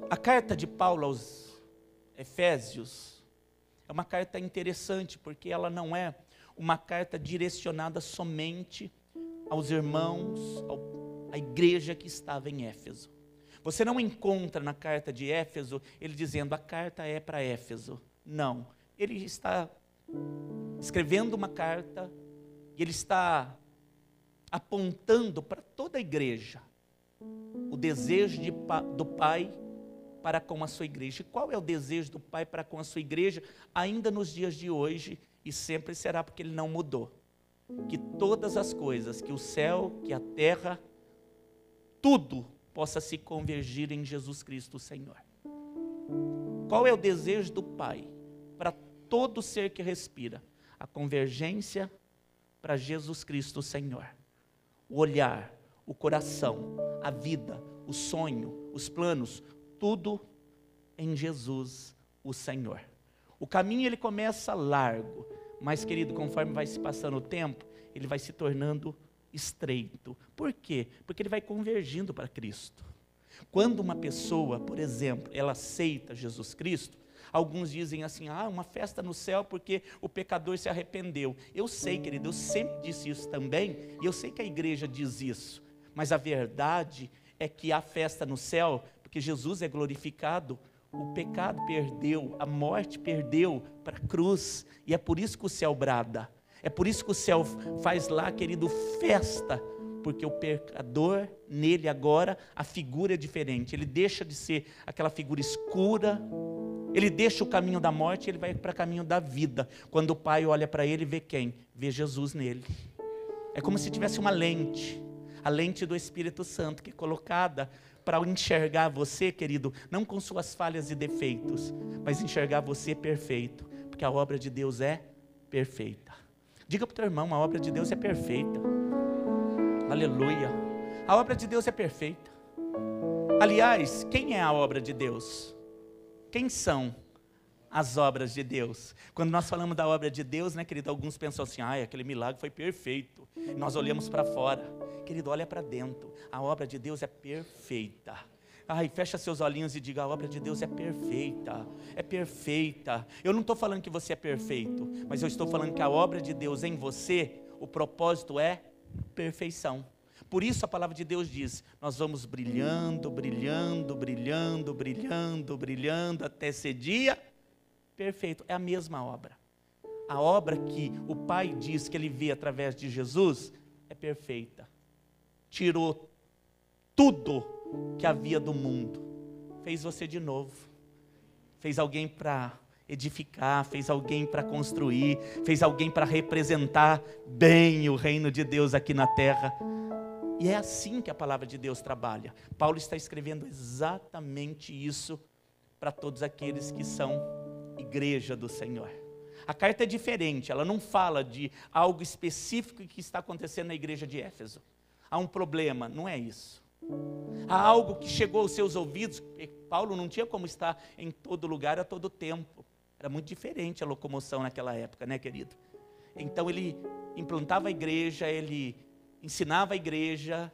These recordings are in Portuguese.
A carta de Paulo aos Efésios é uma carta interessante, porque ela não é uma carta direcionada somente aos irmãos, à igreja que estava em Éfeso. Você não encontra na carta de Éfeso ele dizendo: a carta é para Éfeso. Não, ele está escrevendo uma carta e ele está apontando para toda a igreja o desejo do Pai para com a sua igreja. E qual é o desejo do Pai para com a sua igreja ainda nos dias de hoje, e sempre será, porque ele não mudou? Que todas as coisas, que o céu, que a terra, tudo possa se convergir em Jesus Cristo o Senhor. Qual é o desejo do Pai para todo ser que respira? A convergência para Jesus Cristo o Senhor. O olhar, o coração, a vida, o sonho, os planos, tudo em Jesus o Senhor. O caminho ele começa largo, mas, querido, conforme vai se passando o tempo, ele vai se tornando estreito. Por quê? Porque ele vai convergindo para Cristo. Quando uma pessoa, por exemplo, ela aceita Jesus Cristo, alguns dizem assim: uma festa no céu porque o pecador se arrependeu. Eu sei, querido, eu sempre disse isso também, e eu sei que a igreja diz isso, mas a verdade é que há festa no céu, porque Jesus é glorificado, o pecado perdeu, a morte perdeu para a cruz, e é por isso que o céu brada, é por isso que o céu faz lá, querido, festa, porque o pecador, nele agora, a figura é diferente, ele deixa de ser aquela figura escura, ele deixa o caminho da morte, ele vai para o caminho da vida. Quando o Pai olha para ele, vê quem? Vê Jesus nele. É como se tivesse uma lente, a lente do Espírito Santo, que é colocada para enxergar você, querido, não com suas falhas e defeitos, mas enxergar você perfeito, porque a obra de Deus é perfeita. Diga para o teu irmão: a obra de Deus é perfeita. Aleluia. A obra de Deus é perfeita. Aliás, quem é a obra de Deus? Quem são as obras de Deus? Quando nós falamos da obra de Deus, né, querido, alguns pensam assim: aquele milagre foi perfeito. Nós olhamos para fora. Querido, olha para dentro. A obra de Deus é perfeita. Fecha seus olhinhos e diga: a obra de Deus é perfeita. É perfeita. Eu não estou falando que você é perfeito, mas eu estou falando que a obra de Deus em você, o propósito é perfeição. Por isso a palavra de Deus diz: nós vamos brilhando, brilhando, brilhando, brilhando, brilhando, até ser dia perfeito. É a mesma obra. A obra que o Pai diz que Ele vê através de Jesus é perfeita. Tirou tudo que havia do mundo, fez você de novo, fez alguém para edificar, fez alguém para construir, fez alguém para representar bem o reino de Deus aqui na terra. E é assim que a palavra de Deus trabalha. Paulo está escrevendo exatamente isso para todos aqueles que são igreja do Senhor. A carta é diferente, ela não fala de algo específico que está acontecendo na igreja de Éfeso. Há um problema, não é isso. Há algo que chegou aos seus ouvidos. Paulo não tinha como estar em todo lugar a todo tempo. Era muito diferente a locomoção naquela época, né, querido? Então ele implantava a igreja, ele ensinava a igreja,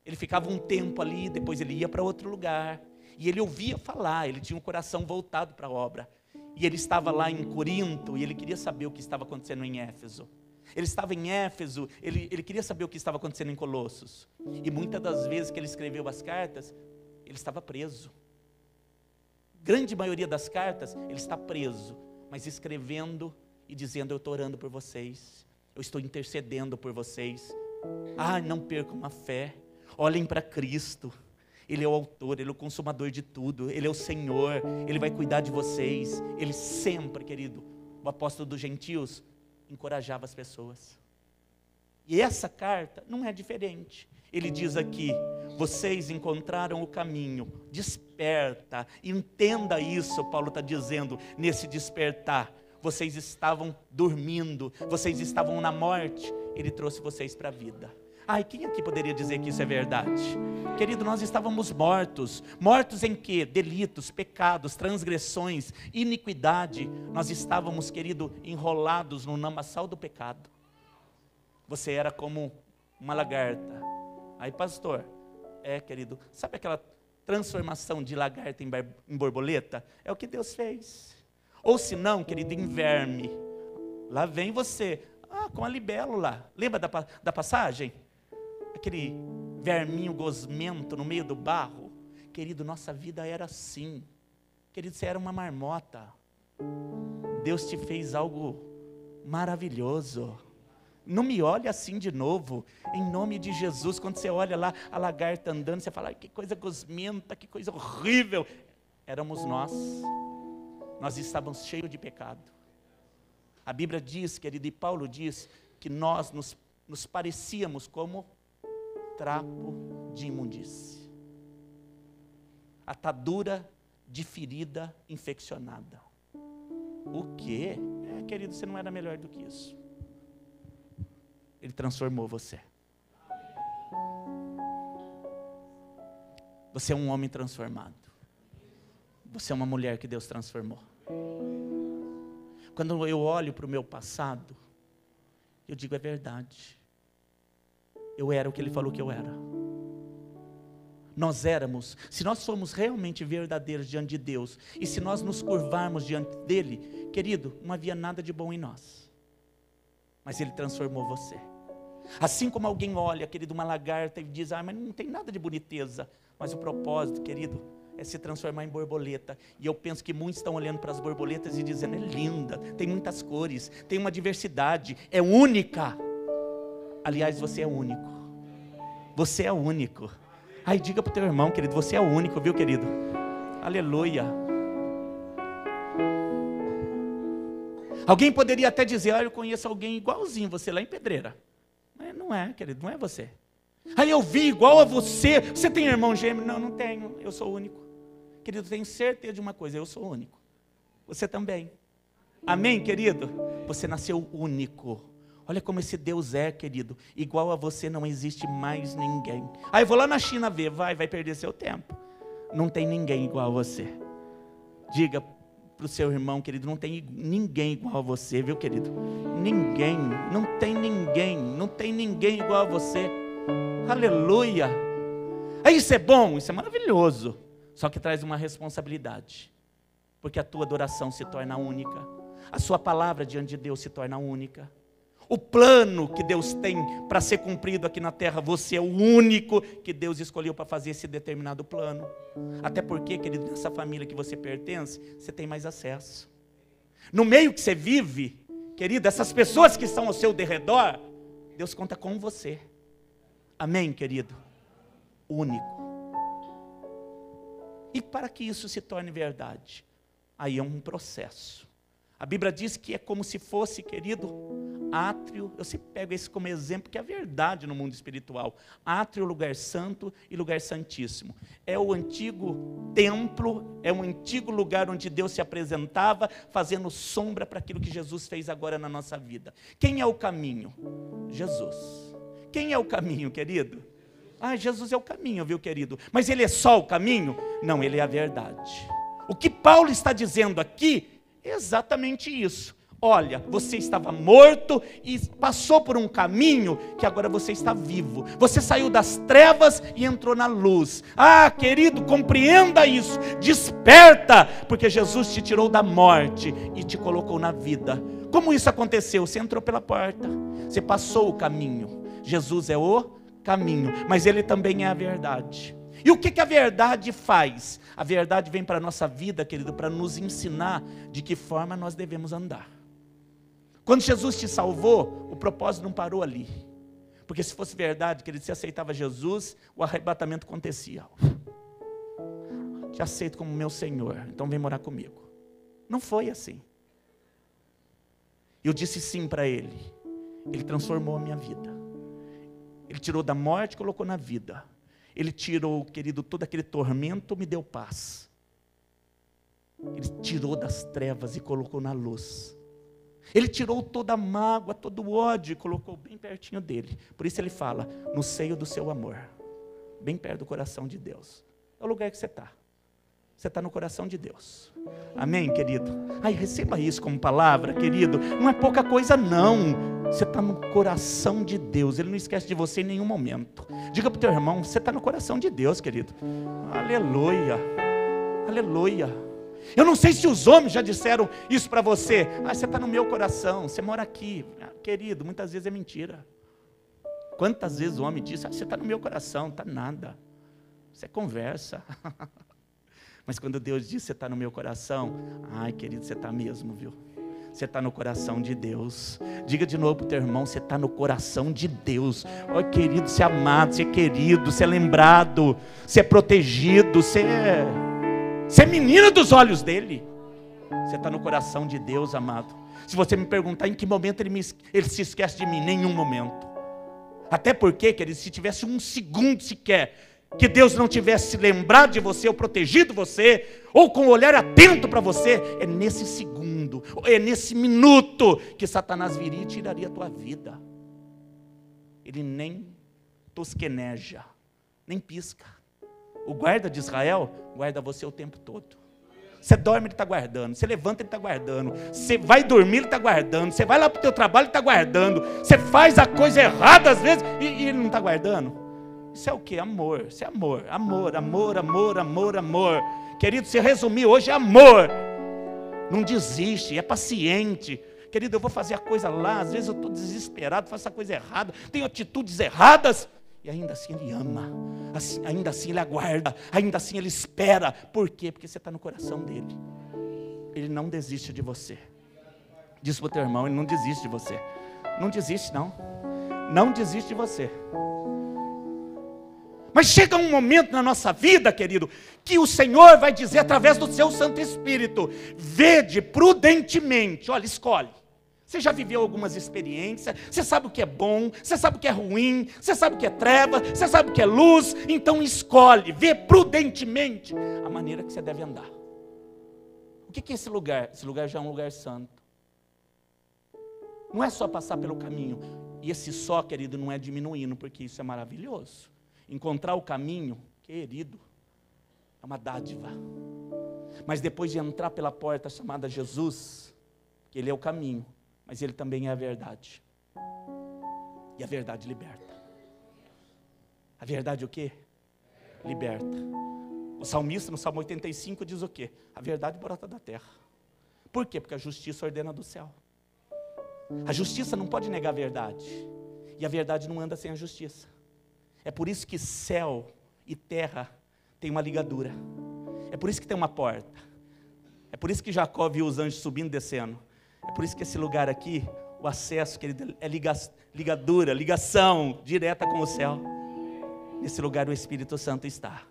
ele ficava um tempo ali, depois ele ia para outro lugar, e ele ouvia falar, ele tinha o coração voltado para a obra, e ele estava lá em Corinto, e ele queria saber o que estava acontecendo em Éfeso. Ele estava em Éfeso, ele queria saber o que estava acontecendo em Colossos, e muitas das vezes que ele escreveu as cartas, ele estava preso. Grande maioria das cartas, ele está preso, mas escrevendo e dizendo: eu estou orando por vocês, eu estou intercedendo por vocês. Não percam a fé, olhem para Cristo, Ele é o autor, Ele é o consumador de tudo, Ele é o Senhor, Ele vai cuidar de vocês. Ele sempre, querido, o apóstolo dos gentios, encorajava as pessoas. E essa carta não é diferente. Ele diz aqui: vocês encontraram o caminho, desperta, entenda isso. Paulo está dizendo nesse despertar. Vocês estavam dormindo, vocês estavam na morte, Ele trouxe vocês para a vida. Quem aqui poderia dizer que isso é verdade? Querido, nós estávamos mortos. Mortos em quê? Delitos, pecados, transgressões, iniquidade. Nós estávamos, querido, enrolados no lamaçal do pecado. Você era como uma lagarta. Pastor, querido, sabe aquela transformação de lagarta em borboleta? É o que Deus fez. Ou se não, querido, em verme. Lá vem você, com a libélula. Lembra da passagem? Aquele verminho gosmento no meio do barro. Querido, nossa vida era assim. Querido, você era uma marmota. Deus te fez algo maravilhoso. Não me olhe assim de novo, em nome de Jesus. Quando você olha lá a lagarta andando, você fala, ai, que coisa gosmenta, que coisa horrível. Éramos nós estávamos cheios de pecado. A Bíblia diz, querido, e Paulo diz, que nós nos parecíamos como trapo de imundície, atadura de ferida infeccionada. O quê? Querido, você não era melhor do que isso. Ele transformou você. Você é um homem transformado. Você é uma mulher que Deus transformou. Quando eu olho para o meu passado, eu digo, é verdade. Eu era o que Ele falou que eu era. Nós éramos, se nós formos realmente verdadeiros diante de Deus, e se nós nos curvarmos diante dEle, querido, não havia nada de bom em nós. Mas Ele transformou você. Assim como alguém olha, querido, uma lagarta e diz, mas não tem nada de boniteza. Mas o propósito, querido, é se transformar em borboleta. E eu penso que muitos estão olhando para as borboletas e dizendo, é linda, tem muitas cores, tem uma diversidade, é única. Aliás, você é único. Você é único. Aí diga para o teu irmão, querido, você é o único, viu, querido? Aleluia. Alguém poderia até dizer, eu conheço alguém igualzinho você lá em Pedreira. Mas não é, querido, não é você. Aí eu vi igual a você. Você tem irmão gêmeo? Não, não tenho, eu sou único. Querido, tenho certeza de uma coisa, eu sou único. Você também. Amém, querido? Você nasceu único. Olha como esse Deus é, querido. Igual a você não existe mais ninguém. Aí eu vou lá na China ver, vai perder seu tempo. Não tem ninguém igual a você. Diga para o seu irmão, querido, não tem ninguém igual a você, viu, querido? Ninguém, não tem ninguém igual a você. Aleluia. Aí isso é bom, isso é maravilhoso. Só que traz uma responsabilidade. Porque a tua adoração se torna única. A sua palavra diante de Deus se torna única. O plano que Deus tem para ser cumprido aqui na terra, você é o único que Deus escolheu para fazer esse determinado plano. Até porque, querido, nessa família que você pertence, você tem mais acesso. No meio que você vive, querido, essas pessoas que estão ao seu derredor, Deus conta com você. Amém, querido? Único. E para que isso se torne verdade, aí é um processo. A Bíblia diz que é como se fosse, querido, átrio. Eu sempre pego esse como exemplo, que é a verdade no mundo espiritual. Átrio, lugar santo e lugar santíssimo. É o antigo templo, é um antigo lugar onde Deus se apresentava, fazendo sombra para aquilo que Jesus fez agora na nossa vida. Quem é o caminho? Jesus. Quem é o caminho, querido? Jesus é o caminho, viu, querido? Mas Ele é só o caminho? Não, Ele é a verdade. O que Paulo está dizendo aqui é exatamente isso. Olha, você estava morto e passou por um caminho que agora você está vivo. Você saiu das trevas e entrou na luz. Querido, compreenda isso. Desperta, porque Jesus te tirou da morte e te colocou na vida. Como isso aconteceu? Você entrou pela porta. Você passou o caminho. Jesus é o caminho, mas Ele também é a verdade. E o que a verdade faz? A verdade vem para a nossa vida, querido, para nos ensinar de que forma nós devemos andar. Quando Jesus te salvou, o propósito não parou ali. Porque se fosse verdade, querido, se aceitava Jesus, o arrebatamento acontecia. Te aceito como meu Senhor, então vem morar comigo. Não foi assim. Eu disse sim para Ele. Ele transformou a minha vida. Ele tirou da morte e colocou na vida. Ele tirou, querido, todo aquele tormento, me deu paz. Ele tirou das trevas e colocou na luz. Ele tirou toda a mágoa, todo o ódio e colocou bem pertinho dele. Por isso ele fala, no seio do seu amor. Bem perto do coração de Deus. É o lugar que você está. você está no coração de Deus. Amém, querido? Ai, receba isso como palavra, querido. Não é pouca coisa, não. Você está no coração de Deus. Ele não esquece de você em nenhum momento. Diga para o teu irmão, você está no coração de Deus, querido. Aleluia. Aleluia. Eu não sei se os homens já disseram isso para você. Ah, você está no meu coração, você mora aqui. Querido, muitas vezes é mentira. Quantas vezes o homem diz, você está no meu coração, não está nada. Isso é conversa. Mas quando Deus diz, você está no meu coração, ai, querido, você está mesmo, viu? Você está no coração de Deus. Diga de novo para o teu irmão, você está no coração de Deus. Oh, querido, você é amado, você é querido, você é lembrado, você é protegido, você é menina dos olhos dele. Você está no coração de Deus, amado. Se você me perguntar em que momento ele se esquece de mim, nenhum momento. Até porque, querido, se tivesse um segundo sequer que Deus não tivesse lembrado de você, ou protegido você, ou com o olhar atento para você, é nesse segundo, é nesse minuto, que Satanás viria e tiraria a tua vida. Ele nem tosqueneja, nem pisca. O guarda de Israel guarda você o tempo todo. Você dorme, ele está guardando. Você levanta, ele está guardando. Você vai dormir, ele está guardando. Você vai lá para o teu trabalho, ele está guardando. Você faz a coisa errada às vezes e ele não está guardando. Isso é o que? Amor. Isso é amor. Amor, amor, amor, amor, amor. Querido, se resumir hoje é amor. Não desiste, é paciente. Querido, eu vou fazer a coisa lá. Às vezes eu estou desesperado, faço a coisa errada, tenho atitudes erradas. E ainda assim ele ama. Ainda assim ele aguarda. Ainda assim ele espera. Por quê? Porque você está no coração dele. Ele não desiste de você. Diz para o teu irmão, ele não desiste de você. Não desiste, não. Não desiste de você. Mas chega um momento na nossa vida, querido, que o Senhor vai dizer através do seu Santo Espírito: vede prudentemente, olha, escolhe. Você já viveu algumas experiências, você sabe o que é bom, você sabe o que é ruim, você sabe o que é treva, você sabe o que é luz, então escolhe, vê prudentemente a maneira que você deve andar. O que é esse lugar? Esse lugar já é um lugar santo. Não é só passar pelo caminho, e esse só, querido, não é diminuindo, porque isso é maravilhoso. Encontrar o caminho, querido, é uma dádiva. Mas depois de entrar pela porta chamada Jesus, que Ele é o caminho, mas Ele também é a verdade. E a verdade liberta. A verdade o quê? Liberta. O salmista no Salmo 85 diz o quê? A verdade brota da terra. Por quê? Porque a justiça ordena do céu. A justiça não pode negar a verdade. E a verdade não anda sem a justiça. É por isso que céu e terra tem uma ligadura. É por isso que tem uma porta. É por isso que Jacó viu os anjos subindo e descendo. É por isso que esse lugar aqui, o acesso, querido, é ligadura, ligação direta com o céu. Nesse lugar o Espírito Santo está.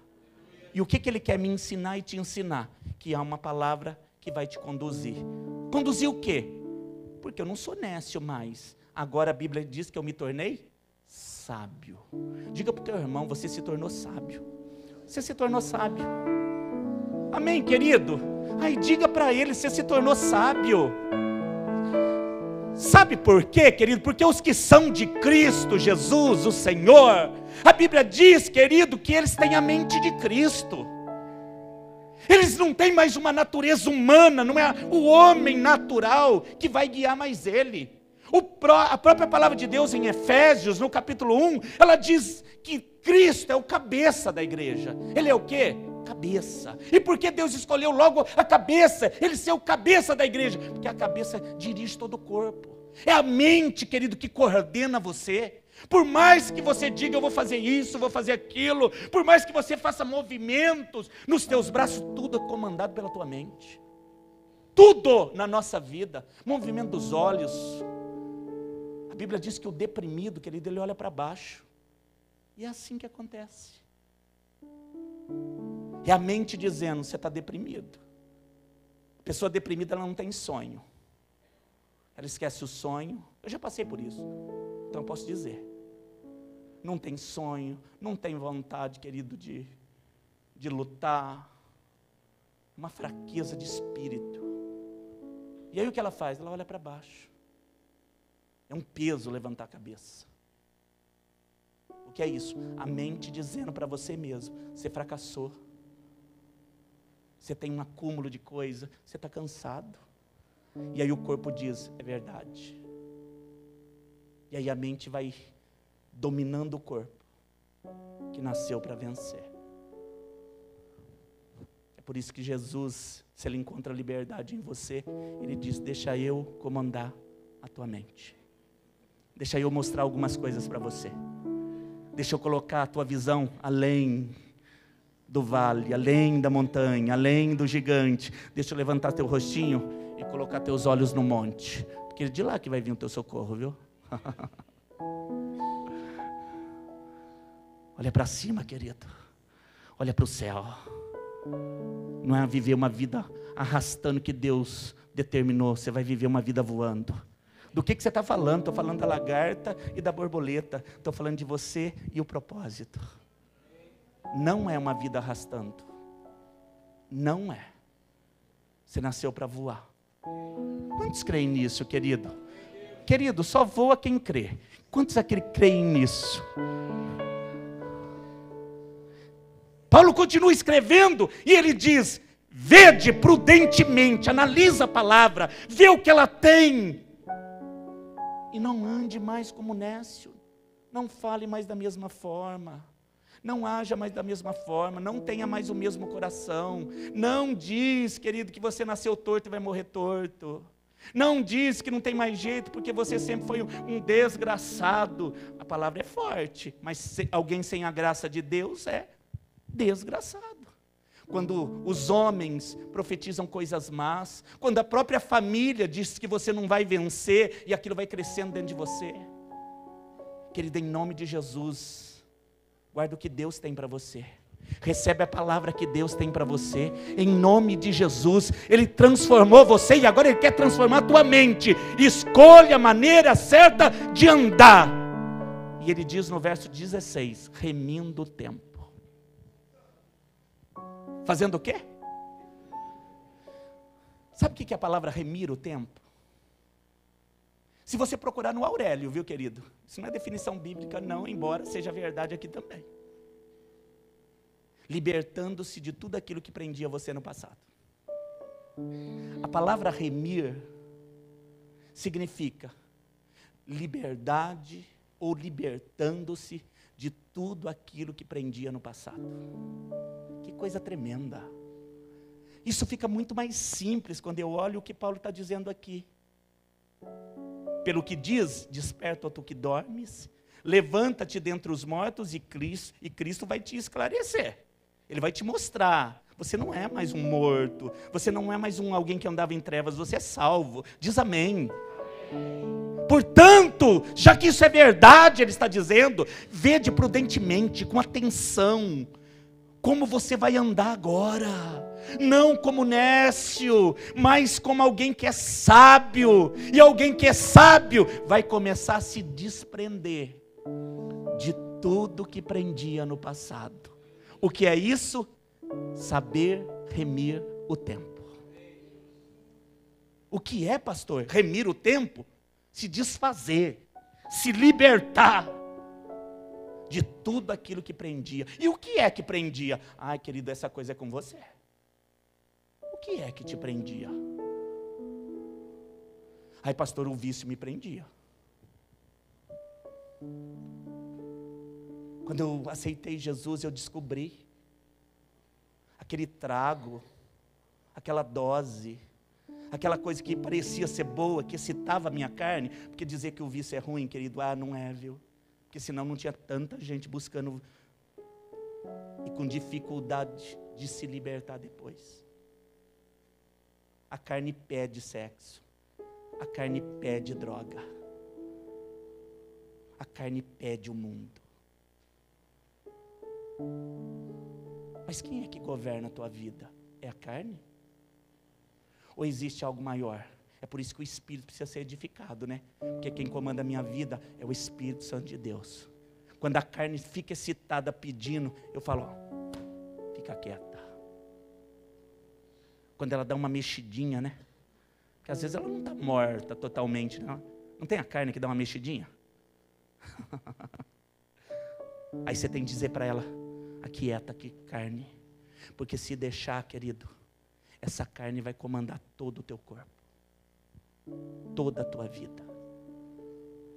E o que Ele quer me ensinar e te ensinar? Que há uma palavra que vai te conduzir. Conduzir o quê? Porque eu não sou nécio mais. Agora a Bíblia diz que eu me tornei sábio. Diga para o teu irmão, você se tornou sábio. Você se tornou sábio. Amém, querido? Aí diga para ele, você se tornou sábio. Sabe por quê, querido? Porque os que são de Cristo Jesus, o Senhor, a Bíblia diz, querido, que eles têm a mente de Cristo. Eles não têm mais uma natureza humana, não é o homem natural que vai guiar mais ele. A própria palavra de Deus em Efésios, no capítulo 1, ela diz que Cristo é o cabeça da igreja. Ele é o quê? Cabeça. E por que Deus escolheu logo a cabeça? Ele ser o cabeça da igreja? Porque a cabeça dirige todo o corpo. É a mente, querido, que coordena você. Por mais que você diga, eu vou fazer isso, vou fazer aquilo, por mais que você faça movimentos nos teus braços, tudo é comandado pela tua mente. Tudo na nossa vida. Movimento dos olhos. A Bíblia diz que o deprimido, querido, ele olha para baixo. E é assim que acontece. É a mente dizendo, você está deprimido. A pessoa deprimida, ela não tem sonho. Ela esquece o sonho. Eu já passei por isso. Então eu posso dizer. Não tem sonho, não tem vontade, querido, de lutar. Uma fraqueza de espírito. E aí o que ela faz? Ela olha para baixo. É um peso levantar a cabeça. O que é isso? A mente dizendo para você mesmo, você fracassou. Você tem um acúmulo de coisa, você está cansado. E aí o corpo diz, é verdade. E aí a mente vai dominando o corpo, que nasceu para vencer. É por isso que Jesus, se Ele encontra liberdade em você, Ele diz, deixa eu comandar a tua mente. Deixa eu mostrar algumas coisas para você. Deixa eu colocar a tua visão além do vale, além da montanha, além do gigante. Deixa eu levantar teu rostinho e colocar teus olhos no monte. Porque é de lá que vai vir o teu socorro, viu? Olha para cima, querido. Olha para o céu. Não é viver uma vida arrastando que Deus determinou. Você vai viver uma vida voando. Do que você está falando? Estou falando da lagarta e da borboleta. Estou falando de você e o propósito. Não é uma vida arrastando. Não é. Você nasceu para voar. Quantos creem nisso, querido? Querido, só voa quem crê. Quantos aqui creem nisso? Paulo continua escrevendo e ele diz, vede prudentemente, analisa a palavra, vê o que ela tem. E não ande mais como nécio, não fale mais da mesma forma, não haja mais da mesma forma, não tenha mais o mesmo coração. Não diz, querido, que você nasceu torto e vai morrer torto. Não diz que não tem mais jeito porque você sempre foi um desgraçado. A palavra é forte, mas alguém sem a graça de Deus é desgraçado. Quando os homens profetizam coisas más, quando a própria família diz que você não vai vencer e aquilo vai crescendo dentro de você. Querido, em nome de Jesus, guarda o que Deus tem para você. Recebe a palavra que Deus tem para você. Em nome de Jesus, Ele transformou você e agora Ele quer transformar a tua mente. Escolha a maneira certa de andar. E Ele diz no verso 16, remindo o tempo. Fazendo o quê? Sabe o que é a palavra remir o tempo? Se você procurar no Aurélio, viu, querido? Isso não é definição bíblica, não, embora seja verdade aqui também. Libertando-se de tudo aquilo que prendia você no passado. A palavra remir significa liberdade ou libertando-se de tudo aquilo que prendia no passado. Que coisa tremenda. Isso fica muito mais simples quando eu olho o que Paulo está dizendo aqui. Pelo que diz, desperta, ó tu que dormes, levanta-te dentre os mortos e Cristo vai te esclarecer. Ele vai te mostrar. Você não é mais um morto, você não é mais alguém que andava em trevas, você é salvo. Diz amém. Portanto, já que isso é verdade, ele está dizendo, vede prudentemente, com atenção, como você vai andar agora. Não como nécio, mas como alguém que é sábio. E alguém que é sábio vai começar a se desprender de tudo que prendia no passado. O que é isso? Saber remir o tempo. O que é, pastor? Remir o tempo? Se desfazer, se libertar de tudo aquilo que prendia. E o que é que prendia? Ai, querido, essa coisa é com você. O que é que te prendia? Ai, pastor, o vício me prendia. Quando eu aceitei Jesus, eu descobri aquele trago, aquela dose, aquela coisa que parecia ser boa, que excitava a minha carne, porque dizer que o vício é ruim, querido, não é, viu? Porque senão não tinha tanta gente buscando e com dificuldade de se libertar depois. A carne pede sexo, a carne pede droga, a carne pede o mundo. Mas quem é que governa a tua vida? É a carne? Ou existe algo maior? É por isso que o Espírito precisa ser edificado, né? Porque quem comanda a minha vida é o Espírito Santo de Deus. Quando a carne fica excitada pedindo, eu falo, fica quieta. Quando ela dá uma mexidinha, né? Porque às vezes ela não está morta totalmente, não. Não tem a carne que dá uma mexidinha? Aí você tem que dizer para ela, aquieta aqui, carne. Porque se deixar, querido, essa carne vai comandar todo o teu corpo, toda a tua vida.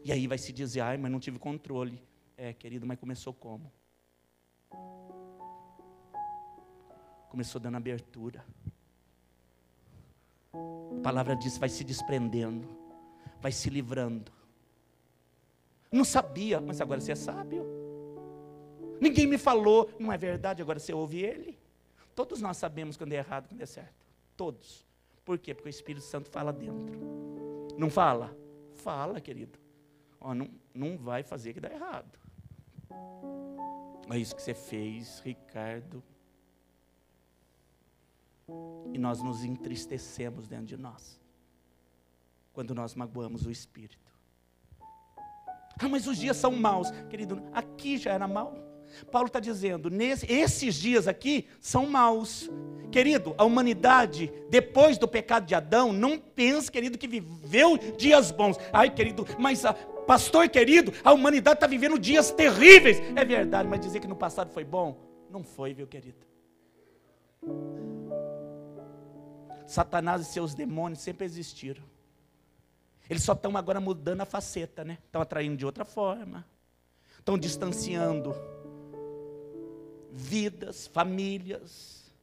E aí vai se dizer, ai, mas não tive controle. Querido, mas começou como? Começou dando abertura. A palavra diz, vai se desprendendo, vai se livrando. Não sabia, mas agora você é sábio. Ninguém me falou, não é verdade, agora você ouve ele. Todos nós sabemos quando é errado, quando é certo. Todos. Por quê? Porque o Espírito Santo fala dentro. Não fala? Fala, querido. Não vai fazer que dá errado. É isso que você fez, Ricardo. E nós nos entristecemos dentro de nós, quando nós magoamos o Espírito. Mas os dias são maus. Querido, aqui já era mau. Paulo está dizendo, esses dias aqui são maus. Querido, a humanidade, depois do pecado de Adão, não pensa, querido, que viveu dias bons. Ai, querido, mas pastor querido, a humanidade está vivendo dias terríveis. É verdade, mas dizer que no passado foi bom, não foi, viu, querido? Satanás e seus demônios sempre existiram. Eles só estão agora mudando a faceta, né? Estão atraindo de outra forma. Estão distanciando vidas, famílias.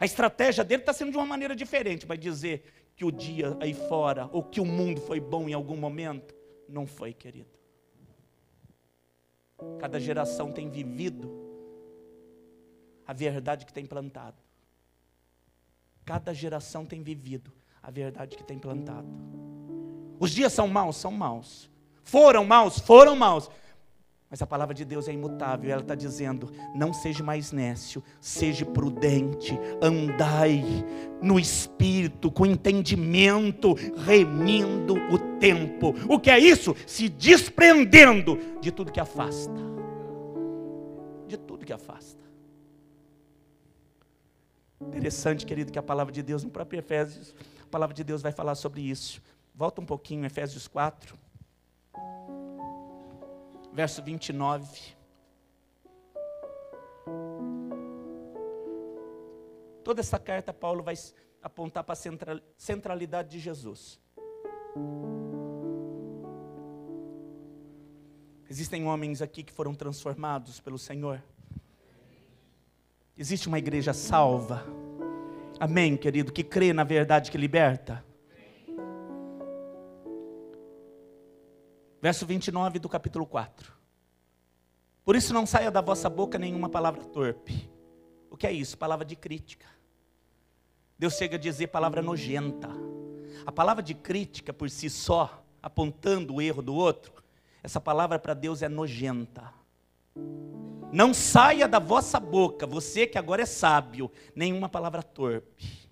A estratégia dele está sendo de uma maneira diferente. Mas dizer que o dia aí fora, ou que o mundo foi bom em algum momento, não foi, querido. Cada geração tem vivido a verdade que tem plantado. Cada geração tem vivido a verdade que tem plantado. Os dias são maus? São maus. Foram maus? Foram maus. Mas a palavra de Deus é imutável. Ela está dizendo, não seja mais nécio, seja prudente, andai no Espírito, com entendimento, remindo o tempo. O que é isso? Se desprendendo de tudo que afasta. De tudo que afasta. Interessante, querido, que a palavra de Deus, no próprio Efésios, a palavra de Deus vai falar sobre isso. Volta um pouquinho, Efésios 4, verso 29. Toda essa carta, Paulo vai apontar para a centralidade de Jesus. Existem homens aqui que foram transformados pelo Senhor. Existe uma igreja salva. Amém, querido, que crê na verdade que liberta. Verso 29 do capítulo 4. Por isso não saia da vossa boca nenhuma palavra torpe. O que é isso? Palavra de crítica. Deus chega a dizer palavra nojenta. A palavra de crítica por si só, apontando o erro do outro, essa palavra para Deus é nojenta. Não saia da vossa boca, você que agora é sábio, nenhuma palavra torpe.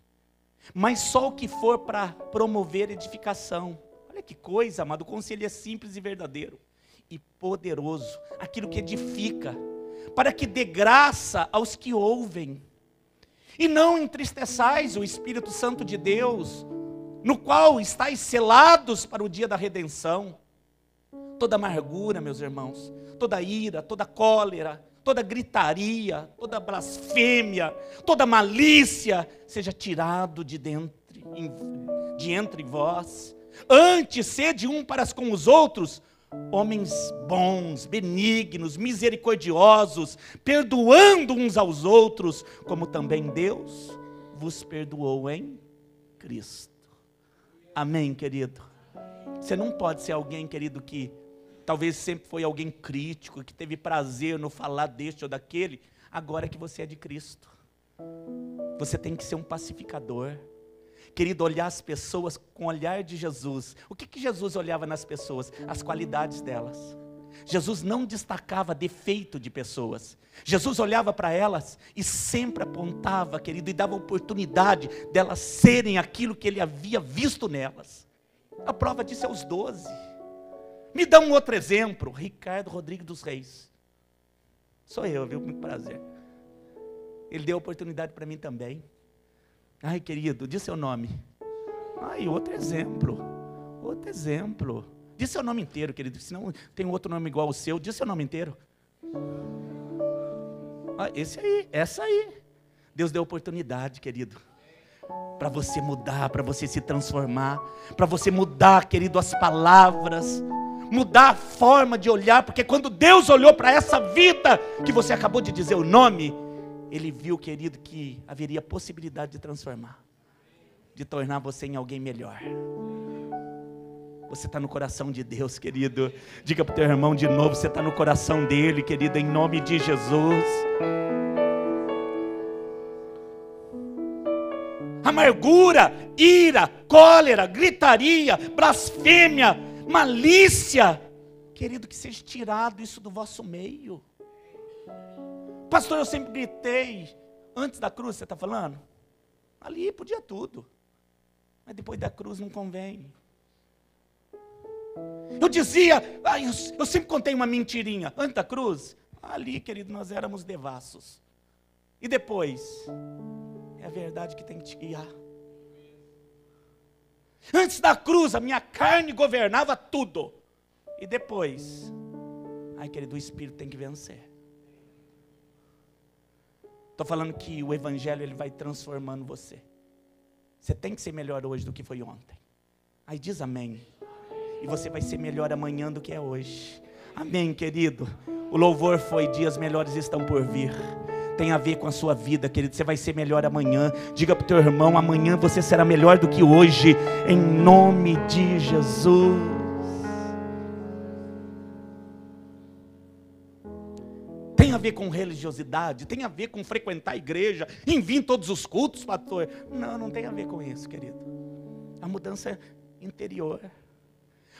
Mas só o que for para promover edificação. Olha que coisa, amado, o conselho é simples e verdadeiro. E poderoso, aquilo que edifica, para que dê graça aos que ouvem. E não entristeçais o Espírito Santo de Deus, no qual estáis selados para o dia da redenção. Toda amargura, meus irmãos, toda ira, toda cólera, toda gritaria, toda blasfêmia, toda malícia, seja tirado de entre vós. Antes, sede um para com os outros, homens bons, benignos, misericordiosos, perdoando uns aos outros, como também Deus vos perdoou em Cristo. Amém, querido? Você não pode ser alguém, querido, que talvez sempre foi alguém crítico, que teve prazer no falar deste ou daquele. Agora que você é de Cristo, você tem que ser um pacificador. Querido, olhar as pessoas com o olhar de Jesus. O que Jesus olhava nas pessoas? As qualidades delas. Jesus não destacava defeito de pessoas. Jesus olhava para elas e sempre apontava, querido, e dava oportunidade delas serem aquilo que ele havia visto nelas. A prova disso é os 12. Me dá um outro exemplo. Ricardo Rodrigues dos Reis. Sou eu, viu? Muito prazer. Ele deu oportunidade para mim também. Ai, querido, diz seu nome. Ai, outro exemplo. Outro exemplo. Diz seu nome inteiro, querido. Senão tem outro nome igual ao seu. Diz seu nome inteiro. Ah, esse aí, essa aí. Deus deu oportunidade, querido. para você mudar, para você se transformar, para você mudar, querido, as palavras, mudar a forma de olhar, porque quando Deus olhou para essa vida, que você acabou de dizer o nome, Ele viu, querido, que haveria possibilidade de transformar, de tornar você em alguém melhor. Você está no coração de Deus, querido. Diga para o teu irmão de novo, você está no coração dele, querido, em nome de Jesus. Amargura, ira, cólera, gritaria, blasfêmia, malícia, querido, que seja tirado isso do vosso meio. Pastor, eu sempre gritei. Antes da cruz, você está falando? Ali podia tudo, mas depois da cruz não convém. Eu dizia, eu sempre contei uma mentirinha. Antes da cruz, ali, querido, nós éramos devassos. E depois, é a verdade que tem que te guiar. Antes da cruz, a minha carne governava tudo. E depois, querido, o Espírito tem que vencer. Estou falando que o Evangelho, ele vai transformando você. Você tem que ser melhor hoje do que foi ontem. Aí diz amém. E você vai ser melhor amanhã do que é hoje. Amém, querido. O louvor foi: dias melhores estão por vir. Tem a ver com a sua vida, querido. Você vai ser melhor amanhã. Diga para o teu irmão: amanhã você será melhor do que hoje, em nome de Jesus. Tem a ver com religiosidade, tem a ver com frequentar a igreja, em vir todos os cultos, pastor. Não, não tem a ver com isso, querido. A mudança é interior.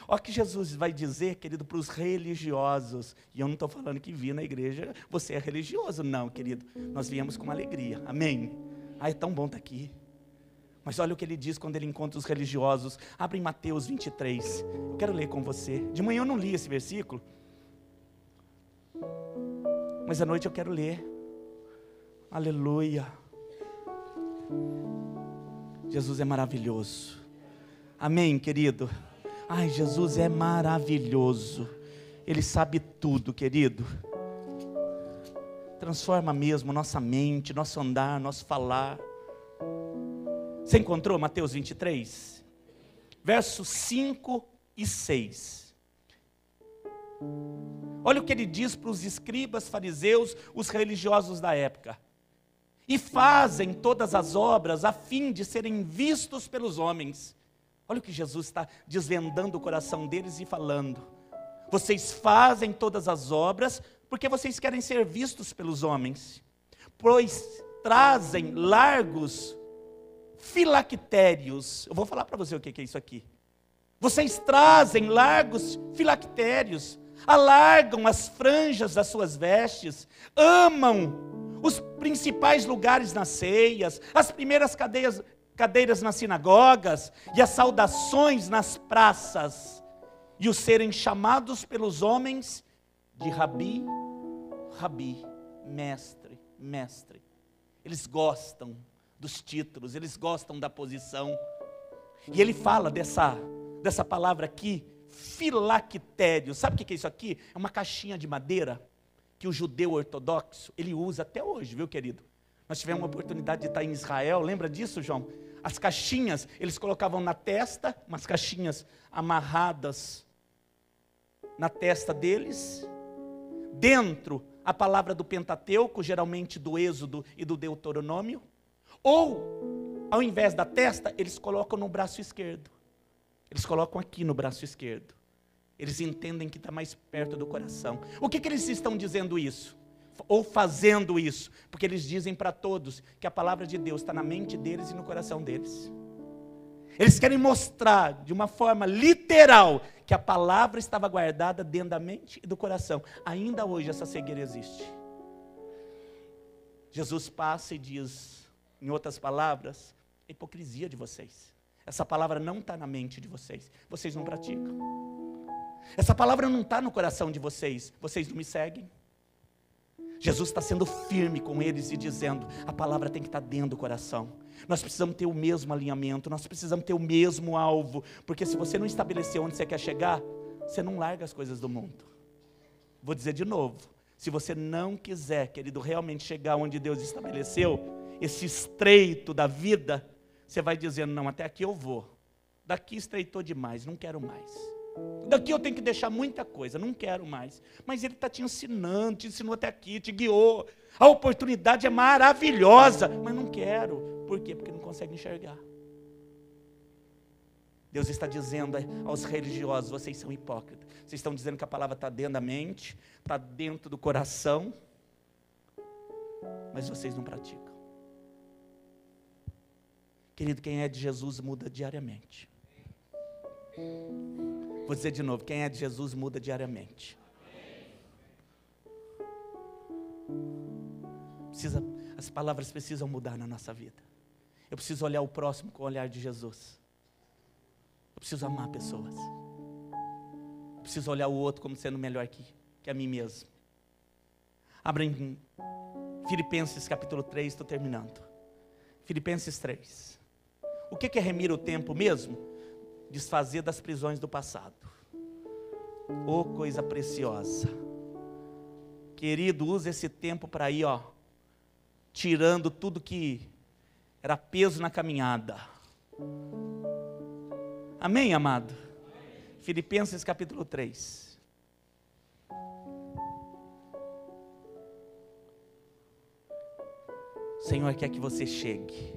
Olha o que Jesus vai dizer, querido, para os religiosos. E eu não estou falando que vir na igreja você é religioso, não, querido. Nós viemos com alegria, amém? É tão bom estar aqui. Mas olha o que ele diz quando ele encontra os religiosos. Abre em Mateus 23. Eu quero ler com você. De manhã eu não li esse versículo, mas à noite eu quero ler. Aleluia. Jesus é maravilhoso. Amém, querido? Jesus é maravilhoso. Ele sabe tudo, querido. Transforma mesmo nossa mente, nosso andar, nosso falar. Você encontrou Mateus 23? Versos 5 e 6. Olha o que ele diz para os escribas, fariseus, os religiosos da época. E fazem todas as obras a fim de serem vistos pelos homens. Olha o que Jesus está desvendando o coração deles e falando. Vocês fazem todas as obras porque vocês querem ser vistos pelos homens. Pois trazem largos filactérios. Eu vou falar para você o que é isso aqui. Vocês trazem largos filactérios, alargam as franjas das suas vestes, amam os principais lugares nas ceias, as primeiras cadeiras nas sinagogas e as saudações nas praças, e os serem chamados pelos homens de Rabi, Rabi, mestre, mestre. Eles gostam dos títulos, eles gostam da posição. E ele fala dessa palavra aqui, filactério. Sabe o que é isso aqui? É uma caixinha de madeira que o judeu ortodoxo, ele usa até hoje, viu, querido? Nós tivemos uma oportunidade de estar em Israel, lembra disso, João? As caixinhas, eles colocavam na testa, umas caixinhas amarradas na testa deles. Dentro, a palavra do Pentateuco, geralmente do Êxodo e do Deuteronômio. Ou, ao invés da testa, eles colocam no braço esquerdo. Eles colocam aqui no braço esquerdo. Eles entendem que está mais perto do coração. O que eles estão dizendo isso? Ou fazendo isso? Porque eles dizem para todos que a palavra de Deus está na mente deles e no coração deles. Eles querem mostrar de uma forma literal que a palavra estava guardada dentro da mente e do coração. Ainda hoje essa cegueira existe. Jesus passa e diz, em outras palavras, a hipocrisia de vocês. Essa palavra não está na mente de vocês. Vocês não praticam. Essa palavra não está no coração de vocês. Vocês não me seguem. Jesus está sendo firme com eles e dizendo, a palavra tem que estar dentro do coração. Nós precisamos ter o mesmo alinhamento, nós precisamos ter o mesmo alvo, porque se você não estabelecer onde você quer chegar, você não larga as coisas do mundo. Vou dizer de novo, se você não quiser, querido, realmente chegar onde Deus estabeleceu, esse estreito da vida, você vai dizendo, não, até aqui eu vou. Daqui estreitou demais, não quero mais. Daqui eu tenho que deixar muita coisa, não quero mais. Mas Ele está te ensinando, te ensinou até aqui, te guiou. A oportunidade é maravilhosa, mas não quero. Por quê? Porque não consegue enxergar. Deus está dizendo aos religiosos, vocês são hipócritas. Vocês estão dizendo que a palavra está dentro da mente, está dentro do coração, mas vocês não praticam. Querido, quem é de Jesus muda diariamente. Vou dizer de novo, quem é de Jesus muda diariamente. As palavras precisam mudar na nossa vida. Eu preciso olhar o próximo com o olhar de Jesus. Eu preciso amar pessoas. Eu preciso olhar o outro como sendo melhor que a mim mesmo. Abra em Filipenses capítulo 3, estou terminando. Filipenses 3. O que é remir o tempo mesmo? Desfazer das prisões do passado. Oh, coisa preciosa. Querido, use esse tempo para ir, tirando tudo que era peso na caminhada. Amém, amado? Filipenses capítulo 3. O Senhor quer que você chegue.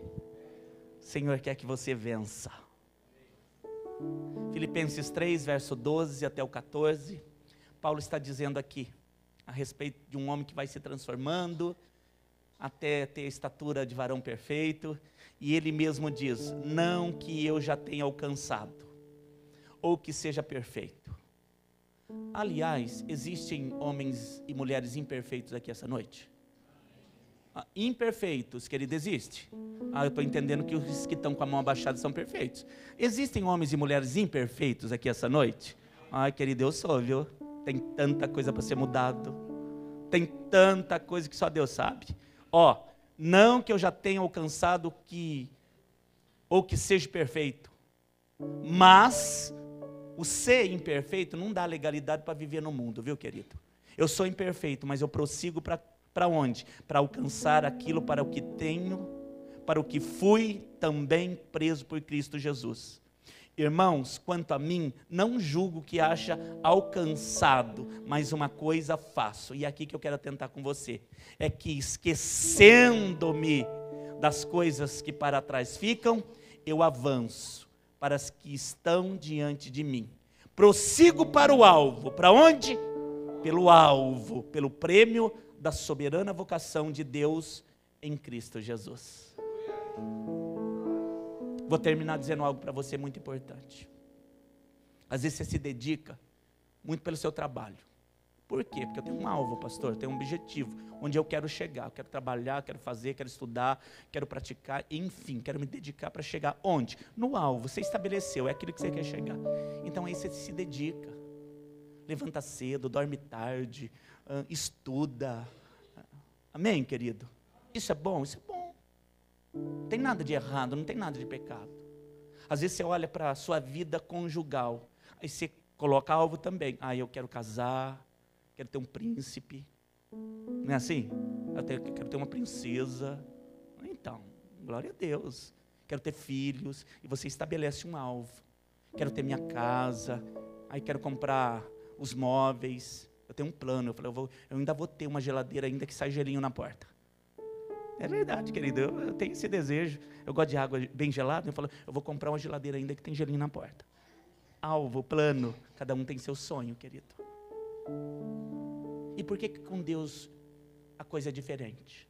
O Senhor quer que você vença. Filipenses 3, verso 12 até o 14. Paulo está dizendo aqui, a respeito de um homem que vai se transformando, até ter a estatura de varão perfeito. E ele mesmo diz, não que eu já tenha alcançado, ou que seja perfeito. Aliás, existem homens e mulheres imperfeitos aqui essa noite? Imperfeitos, querido, existe? Eu estou entendendo que os que estão com a mão abaixada são perfeitos. Existem homens e mulheres imperfeitos aqui essa noite? Querido, eu sou, viu? Tem tanta coisa para ser mudado. Tem tanta coisa que só Deus sabe. Não que eu já tenha alcançado ou que seja perfeito, mas o ser imperfeito não dá legalidade para viver no mundo, viu, querido? Eu sou imperfeito, mas eu prossigo para onde? Para alcançar aquilo para o que tenho, para o que fui também preso por Cristo Jesus. Irmãos, quanto a mim, não julgo que haja alcançado, mas uma coisa faço, e é aqui que eu quero atentar com você, é que esquecendo-me das coisas que para trás ficam, eu avanço para as que estão diante de mim. Prossigo para o alvo, para onde? Pelo alvo, pelo prêmio da soberana vocação de Deus em Cristo Jesus. Vou terminar dizendo algo para você muito importante. Às vezes você se dedica muito pelo seu trabalho. Por quê? Porque eu tenho um alvo, pastor, eu tenho um objetivo, onde eu quero chegar, eu quero trabalhar, quero fazer, quero estudar, quero praticar, enfim, quero me dedicar para chegar onde? No alvo, você estabeleceu, é aquilo que você quer chegar. Então aí você se dedica, levanta cedo, dorme tarde, estuda. Amém, querido? Isso é bom? Isso é bom. Não tem nada de errado, não tem nada de pecado. Às vezes você olha para a sua vida conjugal, aí você coloca alvo também. Eu quero casar, quero ter um príncipe. Não é assim? Eu quero ter uma princesa. Então, glória a Deus. Quero ter filhos. E você estabelece um alvo. Quero ter minha casa. Aí quero comprar os móveis. Eu tenho um plano. Eu falei, eu ainda vou ter uma geladeira ainda que sai gelinho na porta. É verdade, querido, eu tenho esse desejo. Eu gosto de água bem gelada, eu vou comprar uma geladeira ainda que tem gelinho na porta. Alvo, plano, cada um tem seu sonho, querido. E por que com Deus a coisa é diferente?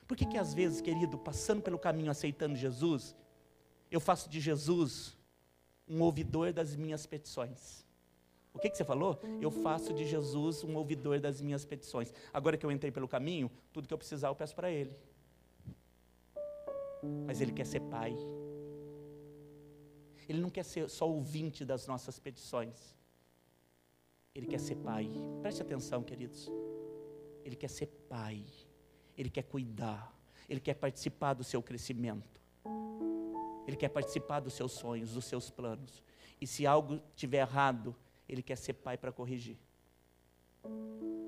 Por que às vezes, querido, passando pelo caminho, aceitando Jesus, eu faço de Jesus um ouvidor das minhas petições? O que você falou? Eu faço de Jesus um ouvidor das minhas petições. Agora que eu entrei pelo caminho, tudo que eu precisar eu peço para Ele. Mas Ele quer ser Pai. Ele não quer ser só ouvinte das nossas petições. Ele quer ser Pai. Preste atenção, queridos. Ele quer ser Pai. Ele quer cuidar. Ele quer participar do seu crescimento. Ele quer participar dos seus sonhos, dos seus planos. E se algo estiver errado, Ele quer ser pai para corrigir.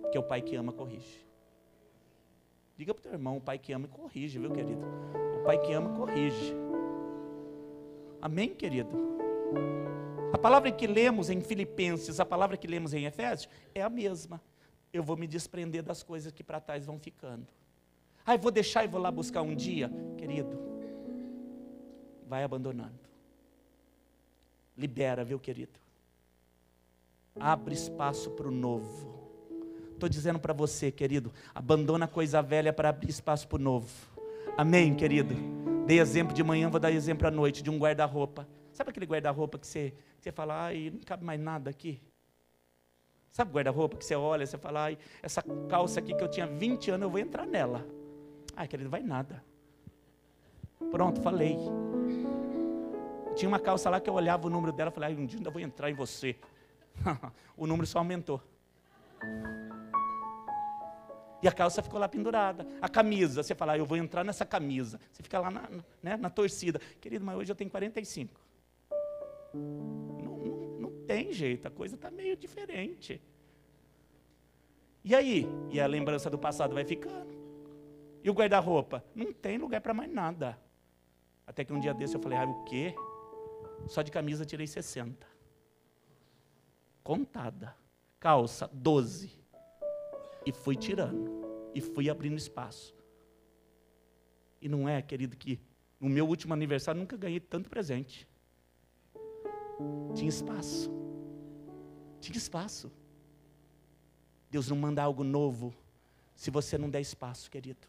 Porque o pai que ama, corrige. Diga para o teu irmão, o pai que ama, corrige, viu, querido? O pai que ama corrige. Amém, querido? A palavra que lemos em Filipenses, a palavra que lemos em Efésios, é a mesma. Eu vou me desprender das coisas que para trás vão ficando. Eu vou deixar e vou lá buscar um dia. Querido, vai abandonando. Libera, viu, querido? Abre espaço para o novo. Estou dizendo para você, querido, abandona a coisa velha para abrir espaço para o novo. Amém, querido? Dei exemplo de manhã, vou dar exemplo à noite, de um guarda-roupa. Sabe aquele guarda-roupa que você fala, não cabe mais nada aqui? Sabe o guarda-roupa que você olha, você fala, essa calça aqui que eu tinha 20 anos, eu vou entrar nela. Querido, vai nada. Pronto, falei. Tinha uma calça lá que eu olhava o número dela e falei, um dia ainda vou entrar em você. O número só aumentou. E a calça ficou lá pendurada. A camisa, você fala, eu vou entrar nessa camisa. Você fica lá na torcida. Querido, mas hoje eu tenho 45. Não tem jeito, a coisa está meio diferente. E aí? E a lembrança do passado vai ficando. E o guarda-roupa? Não tem lugar para mais nada. Até que um dia desse eu falei, o quê? Só de camisa tirei 60. Contada. Calça, 12. E fui tirando. E fui abrindo espaço. E não é, querido, que no meu último aniversário nunca ganhei tanto presente. Tinha espaço. Tinha espaço. Deus não manda algo novo se você não der espaço, querido.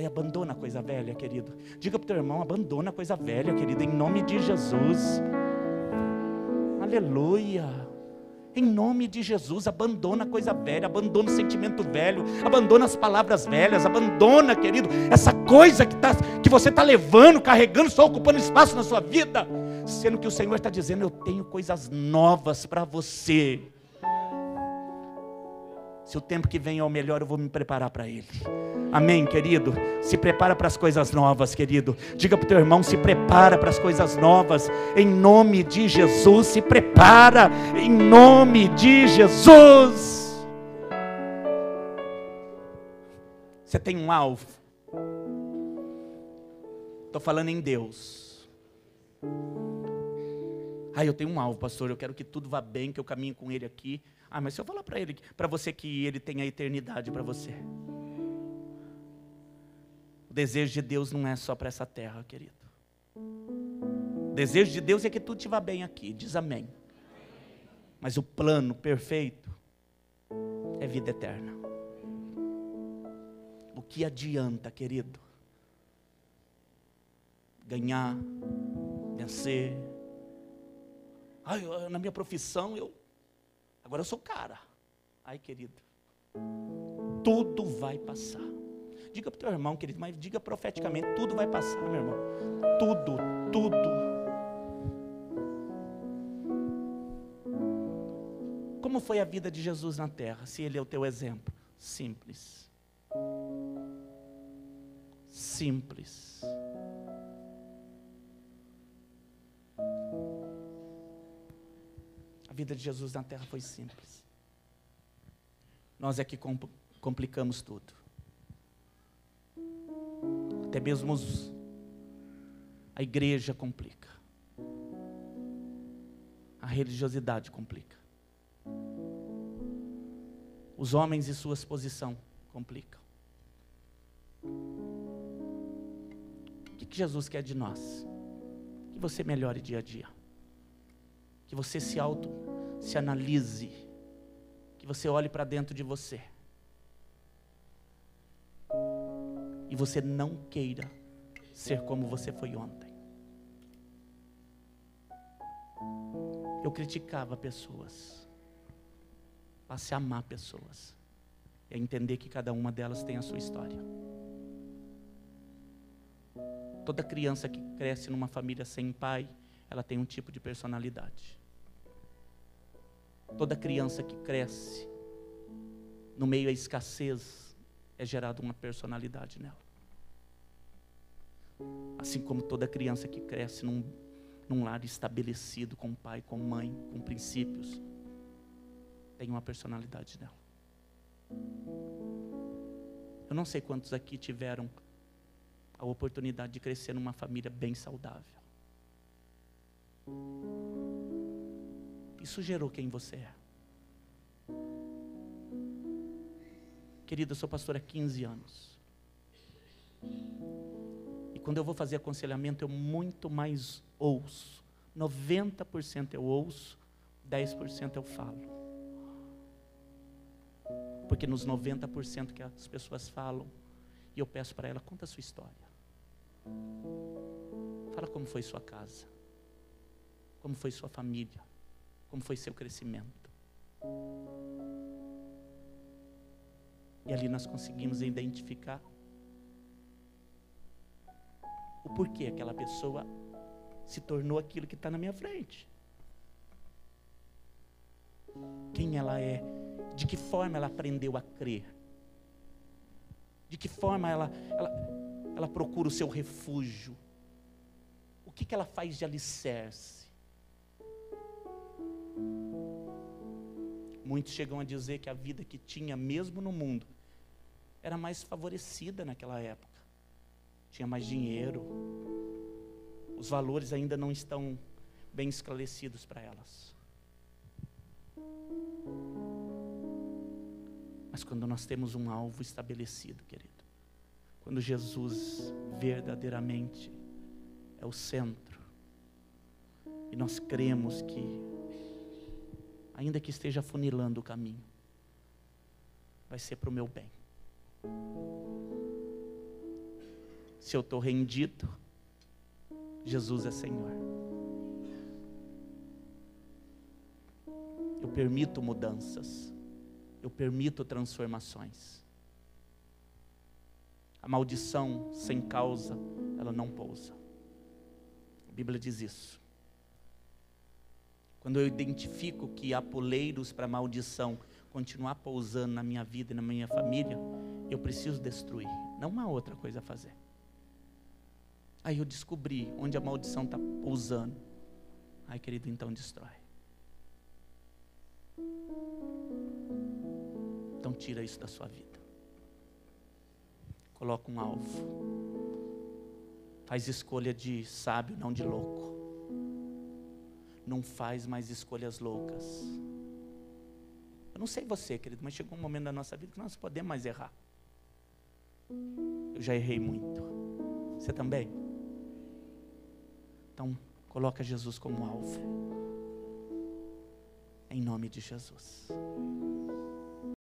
Abandona a coisa velha, querido. Diga para o teu irmão, abandona a coisa velha, querido, em nome de Jesus. Aleluia. Em nome de Jesus, abandona a coisa velha, abandona o sentimento velho, abandona as palavras velhas, abandona, querido, essa coisa que você está levando, carregando, só ocupando espaço na sua vida, sendo que o Senhor está dizendo, eu tenho coisas novas para você. Se o tempo que vem é o melhor, eu vou me preparar para ele. Amém, querido? Se prepara para as coisas novas, querido. Diga para o teu irmão, se prepara para as coisas novas. Em nome de Jesus, se prepara. Em nome de Jesus. Você tem um alvo? Estou falando em Deus. Eu tenho um alvo, pastor. Eu quero que tudo vá bem, que eu caminhe com ele aqui. Mas se eu falar para você que ele tem a eternidade para você. O desejo de Deus não é só para essa terra, querido. O desejo de Deus é que tudo te vá bem aqui, diz amém. Mas o plano perfeito é vida eterna. O que adianta, querido? Ganhar, vencer. Na minha profissão, agora eu sou cara. Querido, tudo vai passar. Diga para o teu irmão, querido, mas diga profeticamente, tudo vai passar, meu irmão. Tudo. Como foi a vida de Jesus na terra, se ele é o teu exemplo? Simples. Simples. A vida de Jesus na terra foi simples. Nós é que complicamos tudo. Até mesmo a igreja complica. A religiosidade complica. Os homens e suas posições complicam. O que Jesus quer de nós? Que você melhore dia a dia. Que você se analise. Que você olhe para dentro de você. E você não queira ser como você foi ontem. Eu criticava pessoas. Passe a amar pessoas. E a entender que cada uma delas tem a sua história. Toda criança que cresce numa família sem pai, ela tem um tipo de personalidade. Toda criança que cresce no meio à escassez, é gerada uma personalidade nela. Assim como toda criança que cresce num lar estabelecido, com pai, com mãe, com princípios, tem uma personalidade nela. Eu não sei quantos aqui tiveram a oportunidade de crescer numa família bem saudável. Isso gerou quem você é. Querido, eu sou pastor há 15 anos. E quando eu vou fazer aconselhamento, eu muito mais ouço. 90% eu ouço, 10% eu falo. Porque nos 90% que as pessoas falam, e eu peço para ela, conta a sua história. Fala como foi sua casa. Como foi sua família. Como foi seu crescimento. E ali nós conseguimos identificar o porquê aquela pessoa se tornou aquilo que está na minha frente. Quem ela é, de que forma ela aprendeu a crer, de que forma ela procura o seu refúgio, o que ela faz de alicerce. Muitos chegam a dizer que a vida que tinha mesmo no mundo era mais favorecida naquela época. Tinha mais dinheiro. Os valores ainda não estão bem esclarecidos para elas. Mas quando nós temos um alvo estabelecido, querido, quando Jesus verdadeiramente é o centro, e nós cremos que, ainda que esteja afunilando o caminho, vai ser para o meu bem. Se eu estou rendido, Jesus é Senhor. Eu permito mudanças. Eu permito transformações. A maldição sem causa, ela não pousa. A Bíblia diz isso. Quando eu identifico que há poleiros para a maldição continuar pousando na minha vida e na minha família, eu preciso destruir. Não há outra coisa a fazer. Aí eu descobri onde a maldição está pousando. Ai, querido, então destrói. Então tira isso da sua vida. Coloca um alvo. Faz escolha de sábio, não de louco. Não faz mais escolhas loucas. Eu não sei você, querido, mas chegou um momento da nossa vida que nós podemos mais errar. Eu já errei muito. Você também? Então, coloca Jesus como alvo. Em nome de Jesus.